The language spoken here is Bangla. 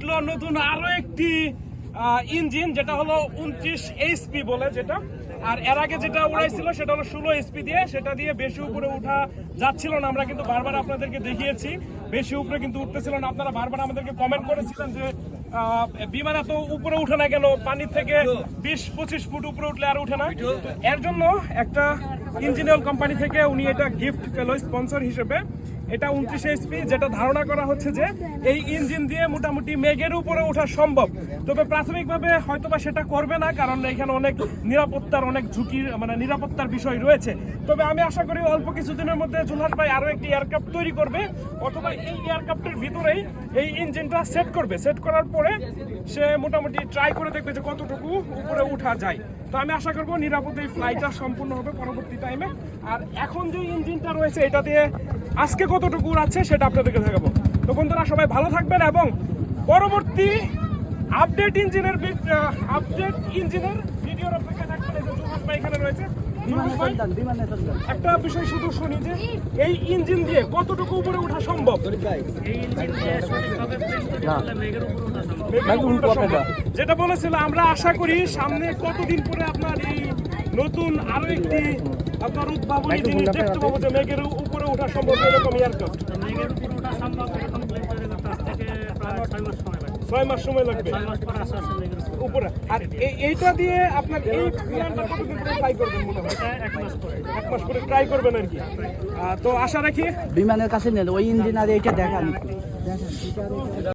আসলো নতুন আরো একটি ইঞ্জিন, যেটা হলো 29 এইচপি বলে যেটা। আর এর আগে যেটা উড়াইছিল সেটা হলো 16 এইচপি দিয়ে, সেটা দিয়ে বেশি উপরে উঠা যাচ্ছিল না। আমরা কিন্তু বারবার আপনাদেরকে দেখিয়েছি বেশি উপরে কিন্তু উঠতেছিল না। আপনারা বারবার আমাদেরকে কমেন্ট করেছিলেন যে বিমান এত উপরে উঠে না কেন, পানির থেকে 20-25 ফুট উপরে উঠলে আর উঠে না। এর জন্য একটা ইঞ্জিনিয়ার কোম্পানি থেকে উনি এটা গিফট পেল স্পন্সর হিসেবে। এটা 29 এইচপি, যেটা ধারণা করা হচ্ছে যে এই ইঞ্জিন দিয়ে মোটামুটি মেঘের উপরে ওঠা সম্ভব। তবে প্রাথমিকভাবে হয়তোবা সেটা করবে না, কারণ এখানে অনেক অনেক ঝুঁকির নিরাপত্তার বিষয় রয়েছে। তবে আমি আশা করি অল্প কিছুদিনের মধ্যে জুলহাস ভাই আরো একটি এয়ারক্রাফট তৈরি করবে, অথবা এই এয়ারক্রাফটের ভিতরেই এই ইঞ্জিনটা সেট করবে। সেট করার পরে সে মোটামুটি ট্রাই করে দেখবে যে কতটুকু উপরে উঠা যায়। তো আমি আশা করবো নিরাপদে এই ফ্লাইটটা সম্পূর্ণ হবে পরবর্তী টাইমে। আর এখন যে ইঞ্জিনটা রয়েছে এটা দিয়ে আজকে কতটুকু উড়াচ্ছে সেটা আপনাদেরকে দেখাবো। তো বন্ধুরা সবাই ভালো থাকবেন, এবং পরবর্তী আপডেট ইঞ্জিনের ভিডিওর অপেক্ষা থাকবেন। এই যে জুলহাস ভাই এখানে রয়েছে। একটা বিষয় শুধু শুনি যে এই ইঞ্জিন দিয়ে কতটুকু উপরে ওঠা সম্ভব। যেটা বলেছিল, আমরা আশা করি সামনে কতদিন পরে আপনার এই নতুন আরো একটি আপনার উদ্ভাবনী জিনিস দেখতে পাবো, যে মেঘের উপরে ওঠা সম্ভব এরকম এয়ারক্রাফট। মেঘের উপরে ওঠা সম্ভব এরকম প্লেন তৈরি করতে আজ থেকে প্রায় 6 মাস সময় 6 মাস সময় লাগবে। লাগবে 6 মাস পরে আস্তে আস্তে মেঘের উপরে। আর এইটা দিয়ে আপনার এই প্ল্যানটা কতদিন পরে ট্রাই করবেন? মনে হয় 1 মাস পরে। 1 মাস পরে ট্রাই করবেন আর কি। তো আশা রাখি বিমানের কাছে নেন ওই ইঞ্জিন আর এইটা দেখান।